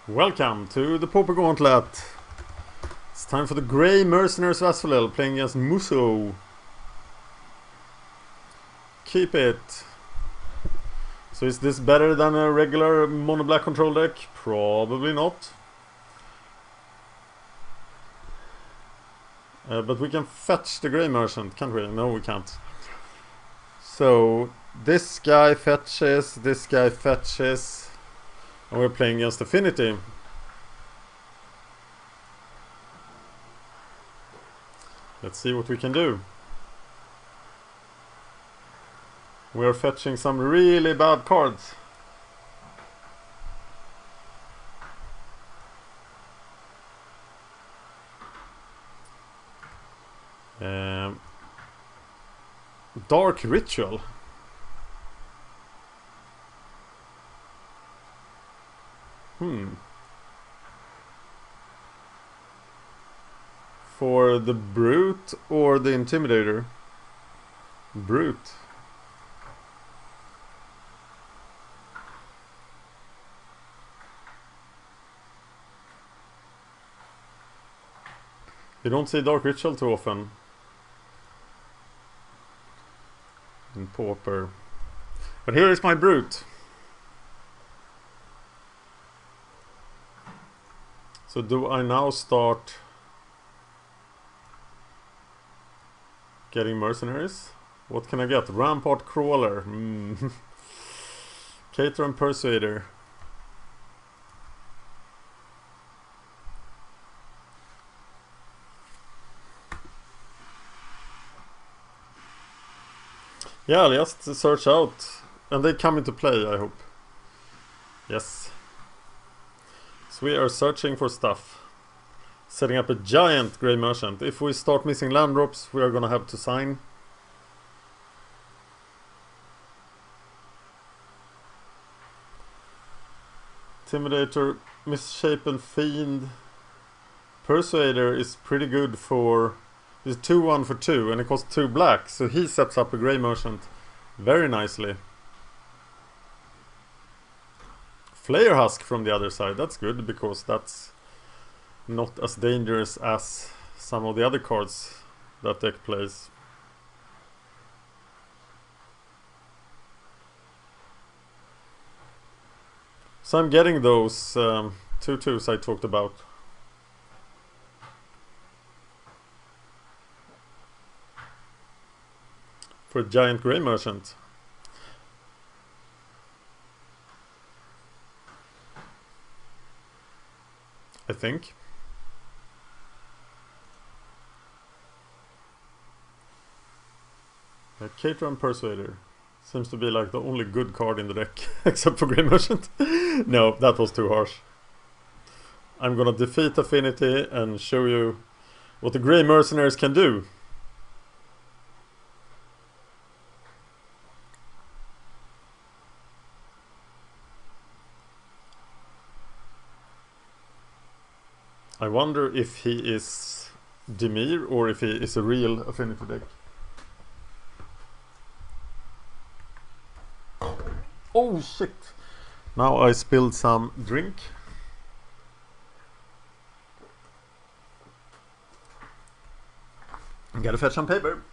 Welcome to the Pauper Gauntlet. It's time for the Grey Mercenaries of Asphodel playing against Muso. Keep it. So is this better than a regular mono black control deck? Probably not. But we can fetch the Grey Merchant, can't we? No, we can't. So this guy fetches, and we're playing against Affinity. Let's see what we can do. We're fetching some really bad cards. Dark Ritual. For the Brute or the Intimidator? Brute. You don't see Dark Ritual too often in Pauper. But here is my Brute. So do I now start getting Mercenaries? What can I get? Rampart Crawler. Cater and Persuader. Yeah, just search out. And they come into play, I hope. Yes. So we are searching for stuff. Setting up a giant Grey Merchant. If we start missing land drops, we are gonna have to sign. Intimidator, Misshapen Fiend. Persuader is pretty good for... It's 2-1 for 2 and it costs 2 black. So he sets up a Grey Merchant very nicely. Flayer Husk from the other side. That's good because that's not as dangerous as some of the other cards that deck plays. So I'm getting those 2/2s I talked about. For a giant Grey Merchant. I think. Cater and Persuader seems to be like the only good card in the deck except for Grey Merchant. No, that was too harsh. I'm gonna defeat Affinity and show you what the Grey Mercenaries can do. I wonder if he is Demir or if he is a real Affinity deck. Oh shit! Now I spilled some drink. Gotta fetch some paper.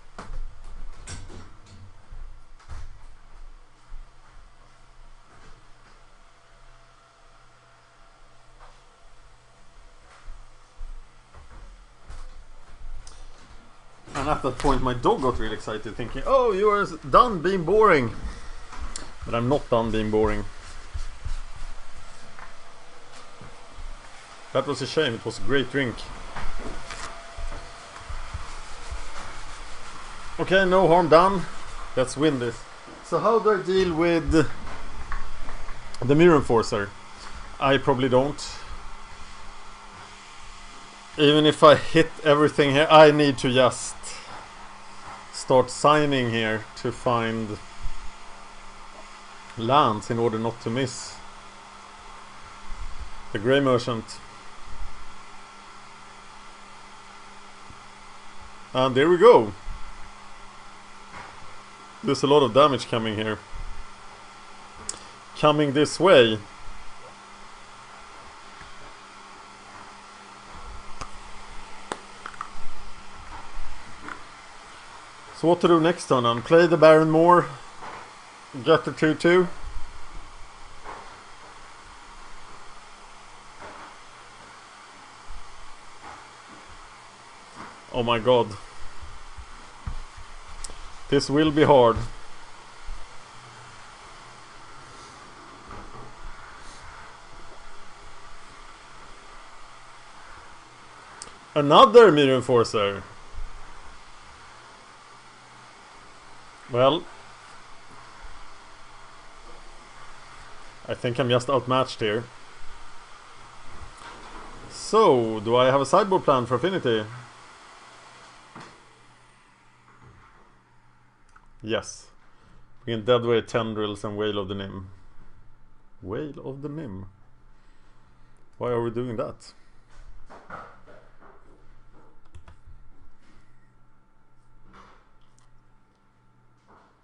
And at that point my dog got really excited thinking, oh, you are done being boring. But I'm not done being boring. That was a shame, it was a great drink. Okay, no harm done. Let's win this. So how do I deal with the Mirror Enforcer? I probably don't. Even if I hit everything here, I need to just start signing here to find lands in order not to miss the Grey Merchant. And there we go. There's a lot of damage coming here. Coming this way. So what to do next turn then? Play the Baron more. Get the 2-2. Oh my god. This will be hard. Another Mirror Enforcer. Well, I think I'm just outmatched here. So, do I have a sideboard plan for Affinity? Yes. We can deadweight Tendrils and Whale of the Nim. Whale of the Nim? Why are we doing that?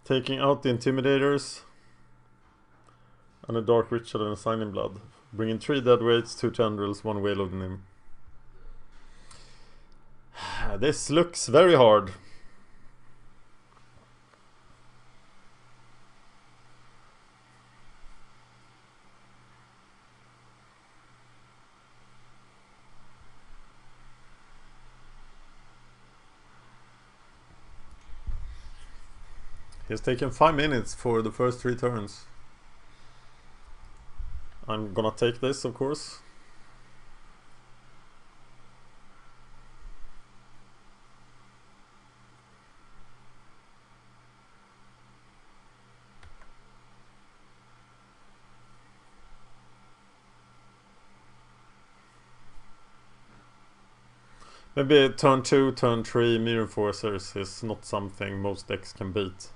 Taking out the Intimidators and a Dark Ritual and a Sign in Blood. Bringing 3 Deadweights, 2 Tendrils, 1 Whale of the Nim. This looks very hard. He's taken 5 minutes for the first 3 turns. I'm gonna take this, of course. Maybe turn 2, turn 3 Mirror Enforcers is not something most decks can beat.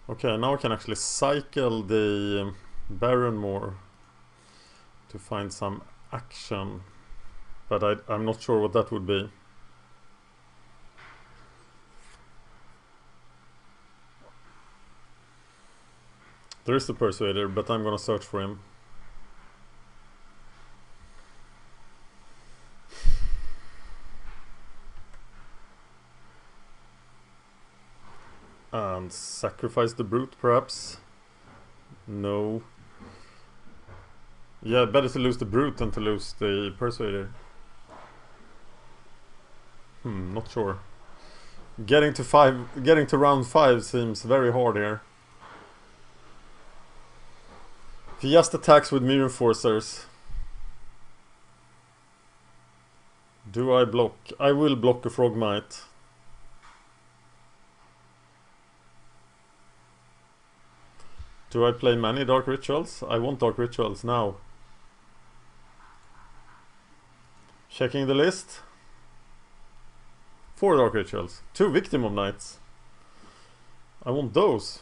Okay, now I can actually cycle the Baron more to find some action, but I'm not sure what that would be. There is the Persuader, but I'm gonna search for him. And sacrifice the Brute, perhaps? No. Yeah, better to lose the Brute than to lose the Persuader. Not sure. Getting to round 5 seems very hard here. If he just attacks with Mirror Enforcers, do I block? I will block a Frogmite. Do I play many Dark Rituals? I want Dark Rituals now. Checking the list. 4 Dark Rituals. 2 Victim of Knights. I want those.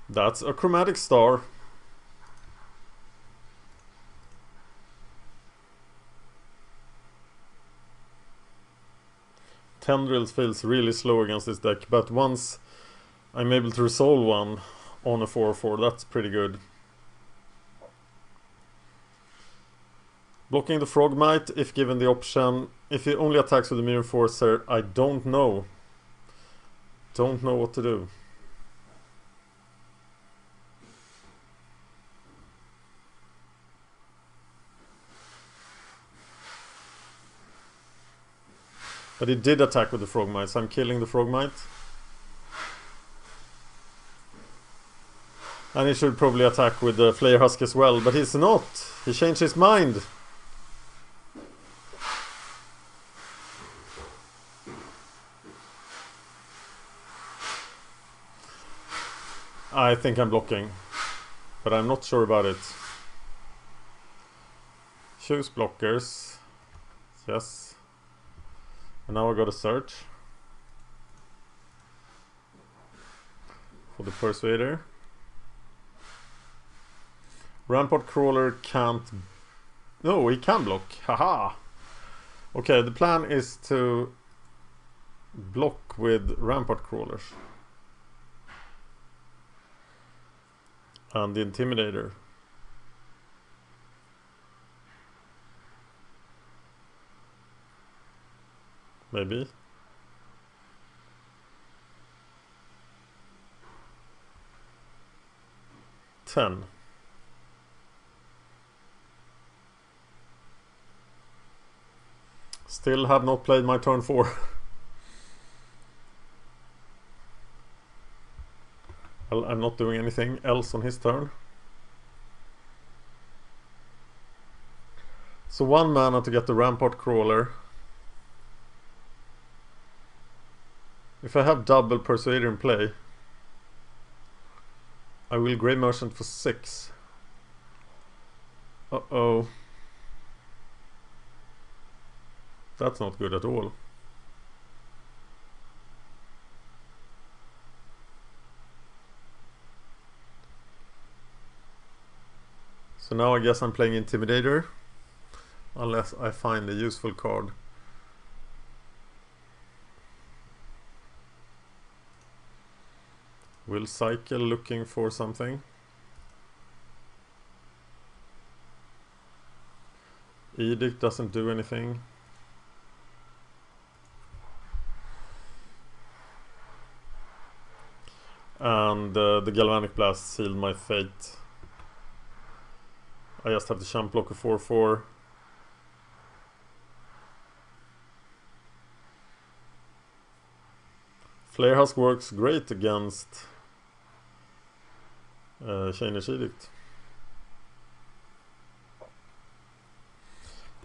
That's a Chromatic Star. Tendrils feels really slow against this deck, but once I'm able to resolve one on a 4/4, that's pretty good. Blocking the Frogmite if given the option. If he only attacks with the Mirror Enforcer, I don't know. Don't know what to do. But he did attack with the Frogmite, so I'm killing the Frogmite. And he should probably attack with the Flayer Husk as well, but he's not. He changed his mind. I think I'm blocking, but I'm not sure about it. Choose blockers. Yes. And now I gotta search for the Persuader. Rampart Crawler can't... No, he can block. Haha! Okay, the plan is to block with Rampart Crawlers. And the Intimidator. maybe. Ten. Still have not played my turn 4. Well, I'm not doing anything else on his turn. So 1 mana to get the Rampart Crawler. If I have double Persuader in play, I will Grey Merchant for 6. Uh-oh. That's not good at all. So now I guess I'm playing Intimidator, unless I find a useful card. Will cycle looking for something. Edict doesn't do anything. And the Galvanic Blast sealed my fate. I just have to jump block a 4/4. Flare Husk works great against Chainer's Edict.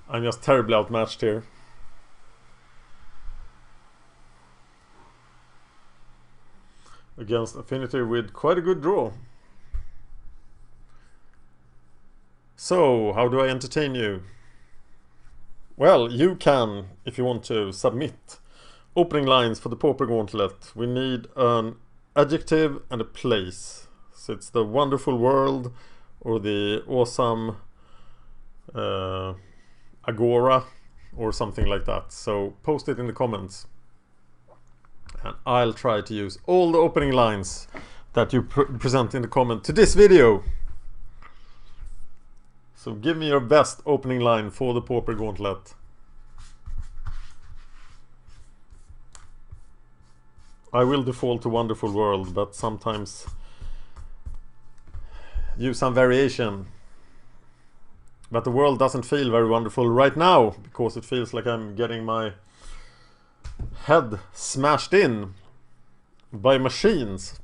I'm just terribly outmatched here. Against Affinity with quite a good draw. So, how do I entertain you? Well, you can, if you want to, submit opening lines for the Pauper Gauntlet. We need an adjective and a place. So it's the wonderful world or the awesome agora or something like that. So post it in the comments. And I'll try to use all the opening lines that you present in the comment to this video. So give me your best opening line for the Pauper Gauntlet. I will default to Wonderful World, but sometimes use some variation. But the world doesn't feel very wonderful right now, because it feels like I'm getting my head smashed in by machines.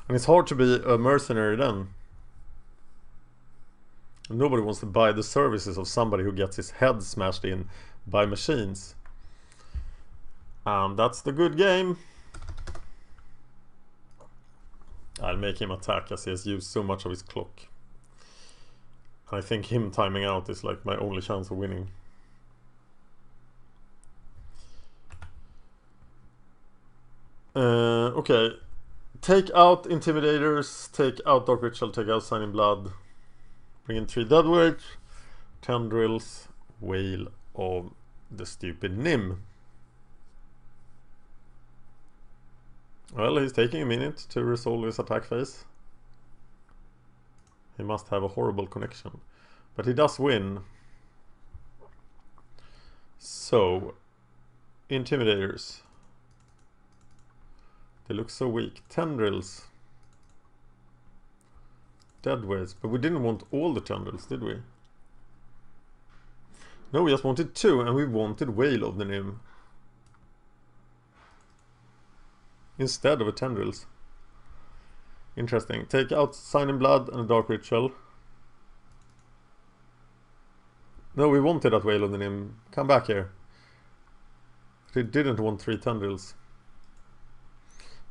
And it's hard to be a mercenary then. Nobody wants to buy the services of somebody who gets his head smashed in by machines. And that's the good game. I'll make him attack as he has used so much of his clock. I think him timing out is like my only chance of winning. Okay. Take out Intimidators, take out Dark Ritual, take out Sign in Blood. Bring in 3 Deadweight, Tendrils, Whale of the Stupid Nim. Well, he's taking a minute to resolve his attack phase. He must have a horrible connection. But he does win. So, Intimidators. They look so weak. Tendrils. Deadweights. But we didn't want all the Tendrils, did we? No, we just wanted 2, and we wanted Whale of the Nim instead of a Tendrils. Interesting. Take out Sign in Blood and a Dark Ritual. No, we wanted that Whale of the Nim. Come back here. They didn't want 3 Tendrils.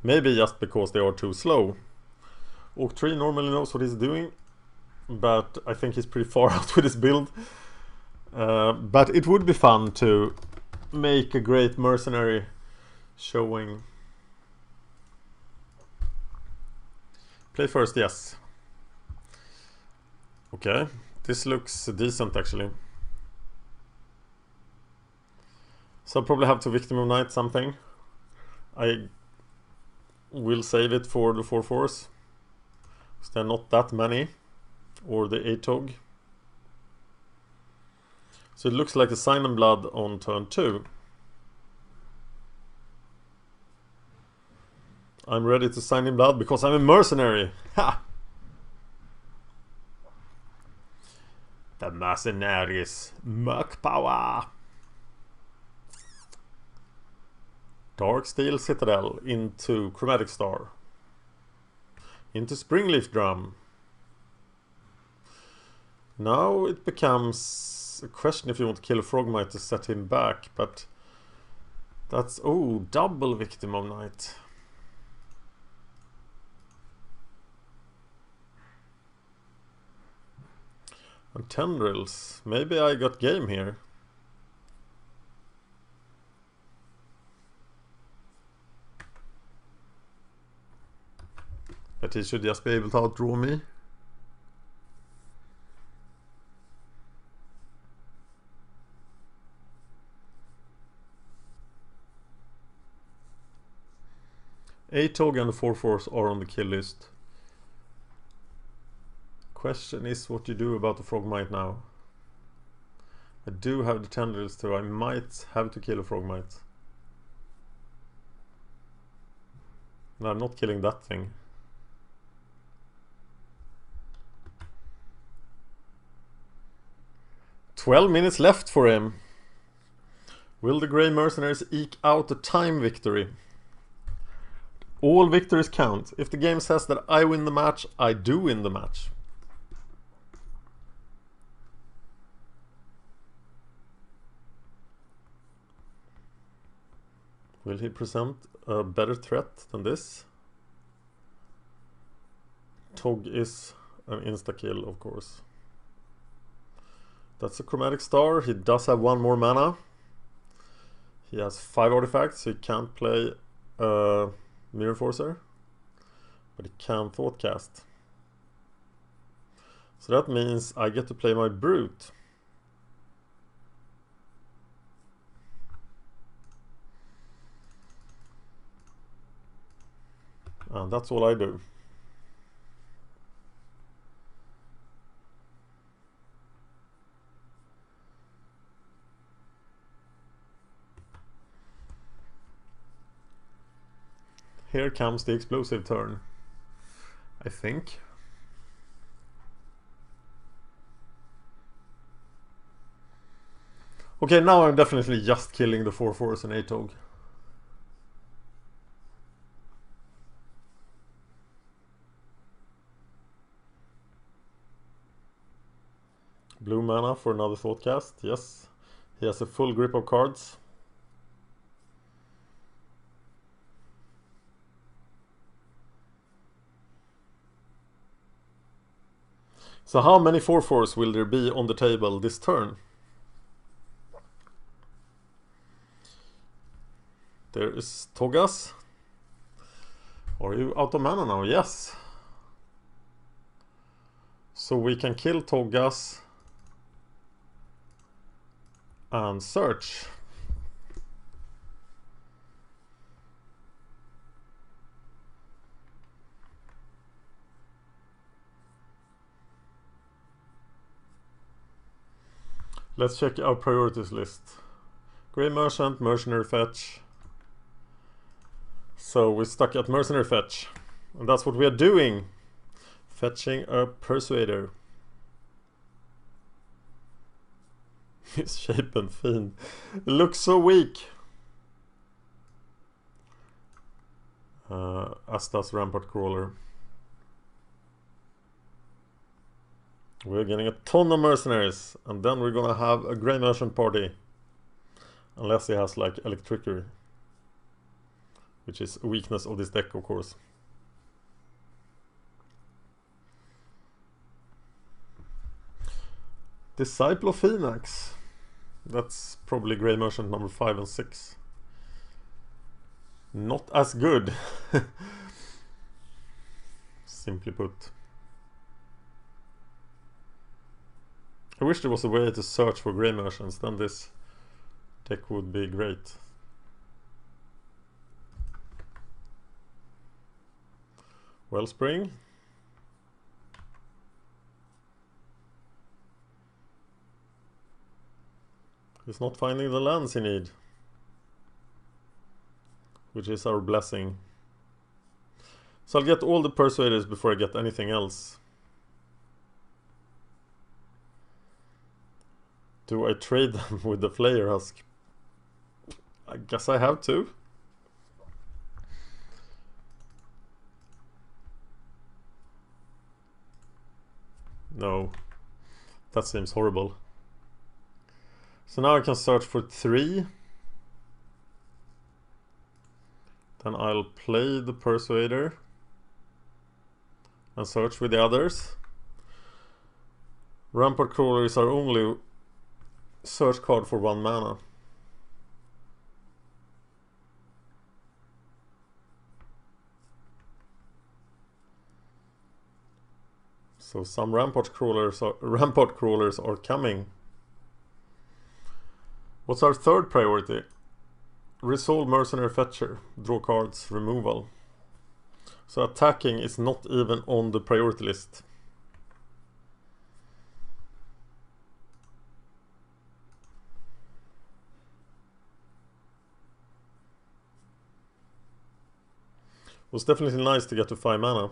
Maybe just because they are too slow. Orc 3 normally knows what he's doing, but I think he's pretty far out with his build. But it would be fun to make a great mercenary showing. Play first, yes. Okay, this looks decent actually. So I'll probably have to Victim of Night something. I will save it for the 4/4s. Because there are not that many. Or the ATOG. So it looks like a Sign in Blood on turn 2. I'm ready to sign in blood because I'm a mercenary. Ha! The Mercenaries. Merc power. Dark Steel Citadel into Chromatic Star. Into Springleaf Drum. Now it becomes a question if you want to kill a Frogmite to set him back, but that's... oh, double Victim of Night. And Tendrils. Maybe I got game here. But he should just be able to outdraw me. Atog and the 4/4s are on the kill list. Question is what you do about the Frogmite now. I do have the Tendrils too. I might have to kill a Frogmite. No, I'm not killing that thing. "12 minutes left for him. Will the Grey Mercenaries eke out a time victory? All victories count. If the game says that I win the match, I do win the match. Will he present a better threat than this? Tog is an insta-kill, of course. That's a Chromatic Star. He does have one more mana. He has 5 artifacts, so he can't play Mirror Forcer, but he can Thoughtcast. So that means I get to play my Brute. And that's all I do. Here comes the explosive turn, I think. Okay, now I'm definitely just killing the 4/4s and Atog. Blue mana for another Thoughtcast, yes. He has a full grip of cards. So how many 4/4s will there be on the table this turn? There is Togas. Are you out of mana now? Yes. So we can kill Togas and search. Let's check our priorities list. Grey Merchant, Mercenary Fetch. So we're stuck at Mercenary Fetch. And that's what we are doing. Fetching a Persuader. Misshapen Fiend. Looks so weak. As does Rampart Crawler. We're getting a ton of mercenaries, and then we're gonna have a Grey Merchant party. Unless he has like Electrickery, which is a weakness of this deck, of course. Disciple of Phoenix. That's probably Grey Merchant number 5 and 6. Not as good. Simply put. I wish there was a way to search for Grey Merchants, then this deck would be great. Wellspring. He's not finding the lands he need, which is our blessing. So I'll get all the Persuaders before I get anything else. Do I trade them with the Flayer Husk? I guess I have to. No. That seems horrible. So now I can search for 3. Then I'll play the Persuader and search with the others. Rampart Crawler is our only search card for 1 mana. So some Rampart Crawlers are coming. What's our third priority? Resolve Mercenary Fetcher. Draw cards. Removal. So attacking is not even on the priority list. It was definitely nice to get to 5 mana.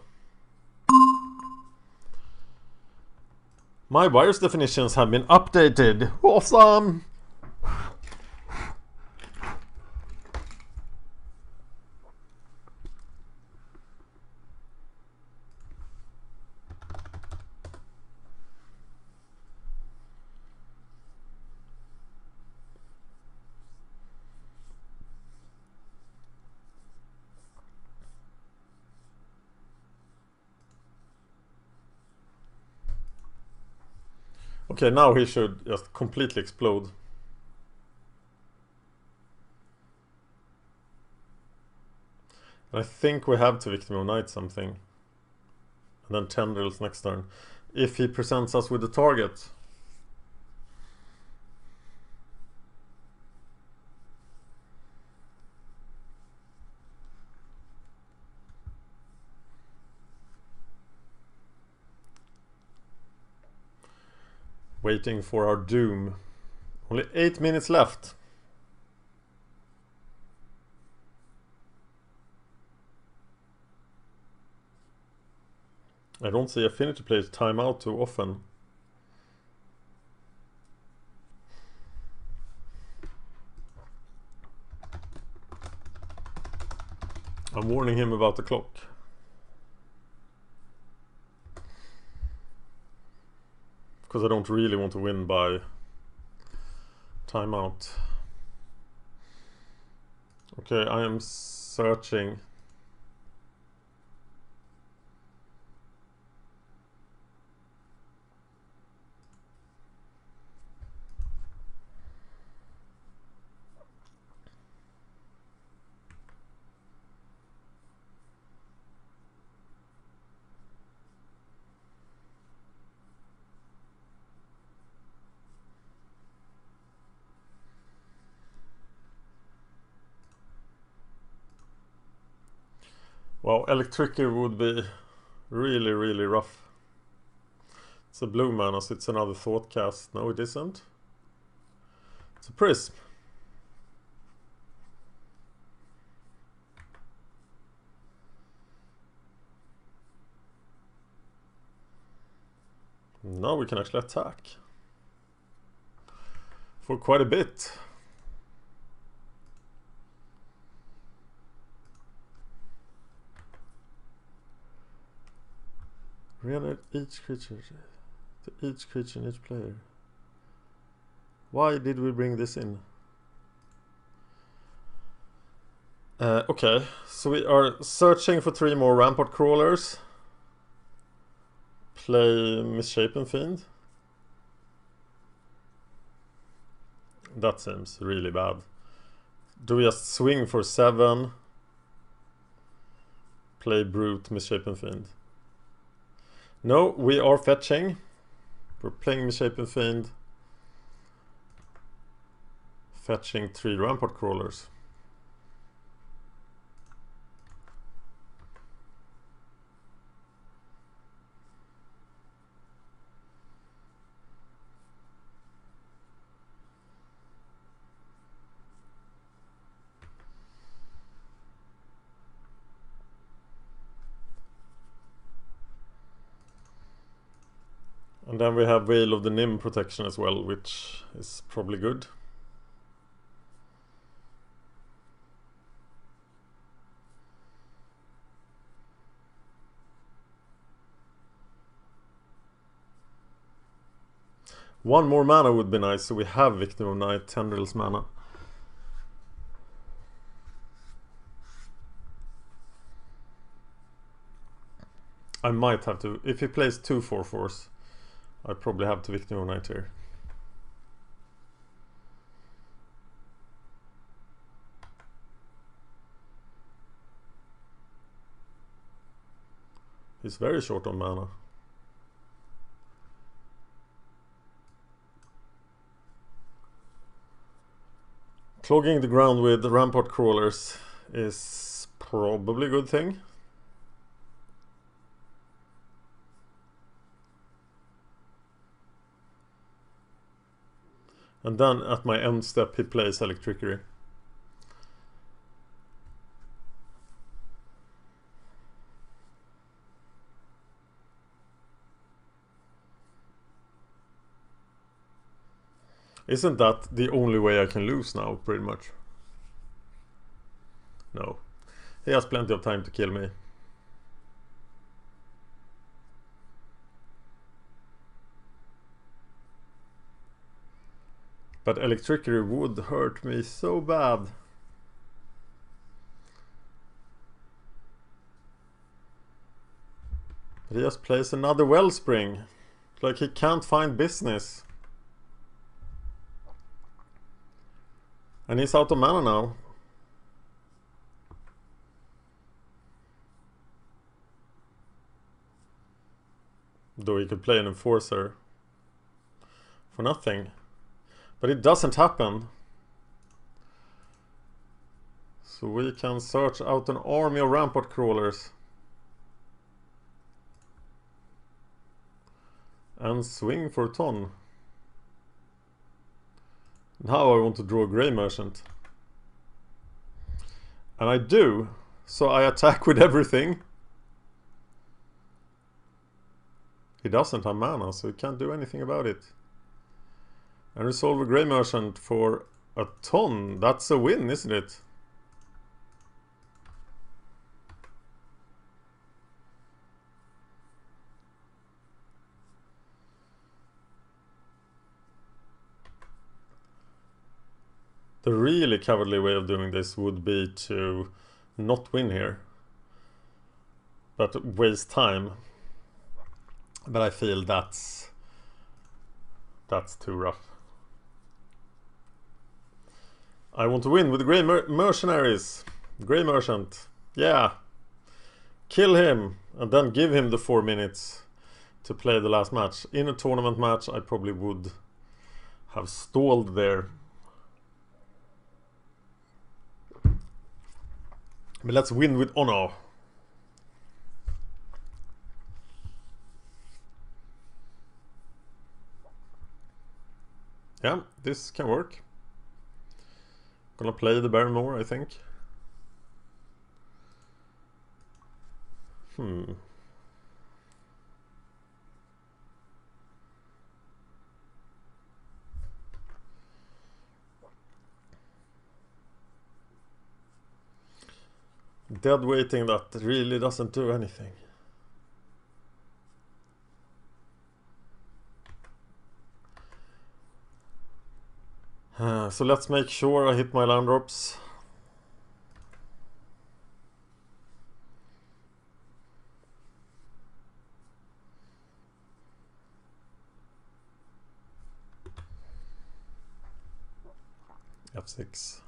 My virus definitions have been updated. Awesome! Okay, now he should just completely explode. And I think we have to Victim of Night something. And then Tendrils next turn. If he presents us with the target. Waiting for our doom. Only 8 minutes left. I don't see Affinity players time out too often. I'm warning him about the clock. Because I don't really want to win by timeout. Okay, I am searching. Wow, Electricer would be really, really rough. It's a blue mana, so it's another Thought Cast. No, it isn't. It's a Prism. Now we can actually attack. For quite a bit. Reanimate each creature to each creature and each player. Why did we bring this in? Okay, so we are searching for 3 more Rampart Crawlers. Play Misshapen Fiend. That seems really bad. Do we just swing for 7? Play Brute Misshapen Fiend. No, we are fetching. We're playing Misshapen Fiend. Fetching 3 Rampart Crawlers. then we have Veil of the Nim protection as well, which is probably good. One more mana would be nice, so we have Victim of Night, Tendrils mana. I might have to, if he plays 2 4/4s, I probably have to Victim of Night here. He's very short on mana. Clogging the ground with rampart crawlers is probably a good thing. And then at my end step he plays Electricity. Isn't that the only way I can lose now, pretty much? No. He has plenty of time to kill me. But Electricity would hurt me so bad. But he just plays another Wellspring. Like he can't find business. And he's out of mana now. Though he could play an Enforcer for nothing. But it doesn't happen. So we can search out an army of rampart crawlers. And swing for a ton. Now I want to draw a Grey Merchant. And I do. So I attack with everything. He doesn't have mana, so he can't do anything about it. And resolve a Grey Merchant for a ton. That's a win, isn't it? The really cowardly way of doing this would be to not win here, but waste time. But I feel that's too rough. I want to win with the Grey Mercenaries. Grey Merchant. Yeah. Kill him and then give him the 4 minutes to play the last match. In a tournament match I probably would have stalled there. But let's win with honor. Yeah, this can work. Gonna play the Baron more, I think. Dead waiting that really doesn't do anything. So let's make sure I hit my land drops. F6.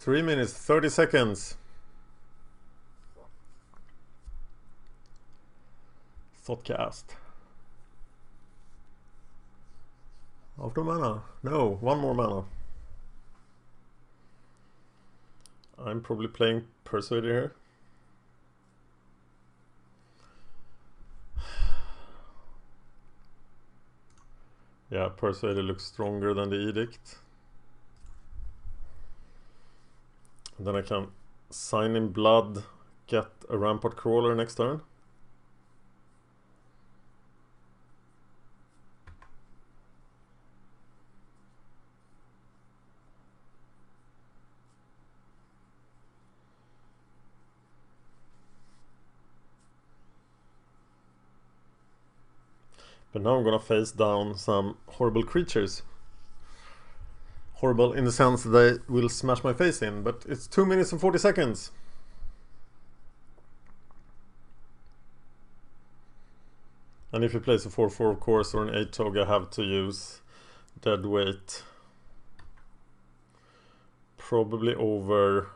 Three minutes, 30 seconds. Thoughtcast. Out of mana. No, one more mana. I'm probably playing Persuader here. Yeah, Persuader looks stronger than the Edict. And then I can sign in blood, get a Rampart Crawler next turn. But now I'm gonna face down some horrible creatures. Horrible in the sense that they will smash my face in, but it's 2 minutes and 40 seconds. And if you place a 4/4 of course, or an 8-tog, I have to use dead weight. Probably over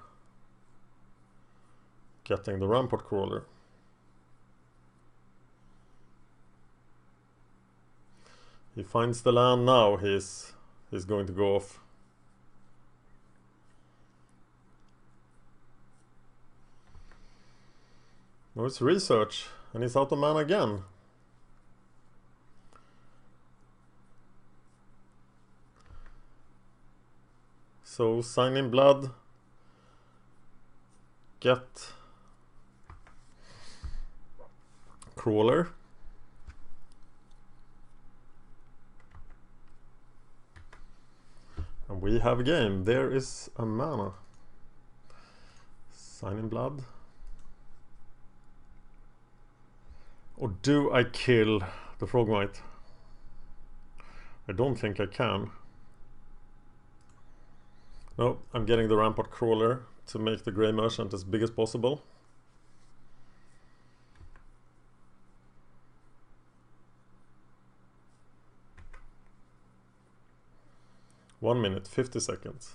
getting the Rampart Crawler. He finds the land now, he's going to go off. No, it's research, and he's out of mana again. So sign in blood, get Crawler. And we have a game. There is a mana. Sign in blood. Or do I kill the Frogmite? I don't think I can. No, I'm getting the Rampart Crawler to make the Grey Merchant as big as possible. One minute, 50 seconds.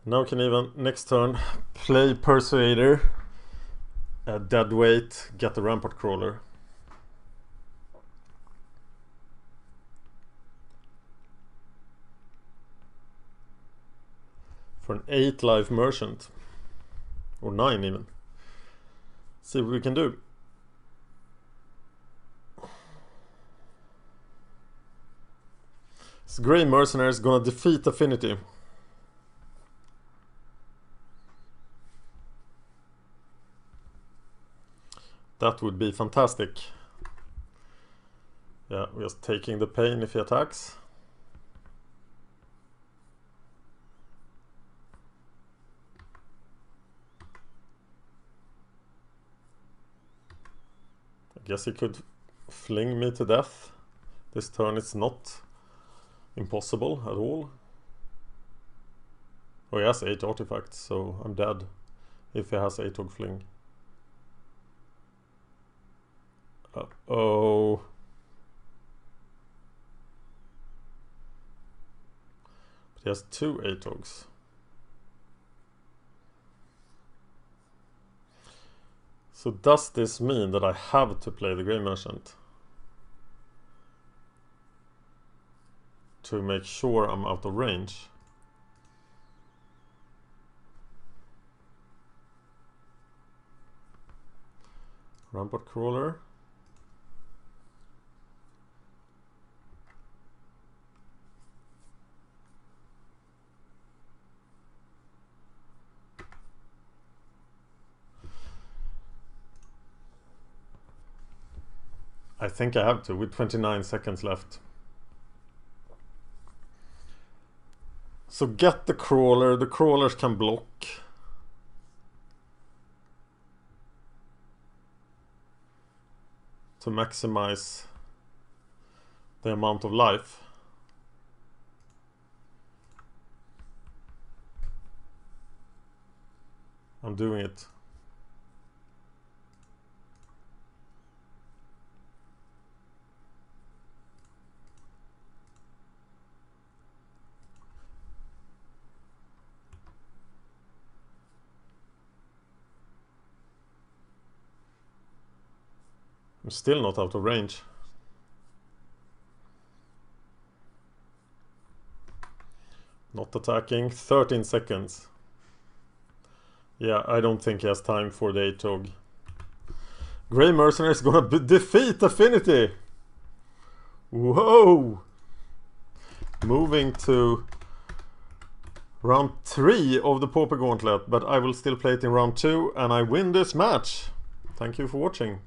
Now I can even, next turn, play Persuader, dead weight, get the Rampart Crawler. For an 8 life merchant. Or 9 even. See what we can do. This Grey Mercenaries gonna defeat Affinity. That would be fantastic. Yeah, we're just taking the pain if he attacks. I guess he could fling me to death. This turn it's not impossible at all. Oh, he has 8 artifacts, so I'm dead if he has 8-tog fling. Uh-oh. But he has 2 8-togs. So does this mean that I have to play the Grey Merchant to make sure I'm out of range? Rampart Crawler. I think I have to, with 29 seconds left. So get the Crawler. The Crawlers can block. To maximize the amount of life. I'm doing it. I'm still not out of range. Not attacking. 13 seconds. Yeah, I don't think he has time for the 8-tog. Grey Mercenaries gonna defeat Affinity! Whoa! Moving to round 3 of the Pauper Gauntlet, but I will still play it in round 2 and I win this match! Thank you for watching.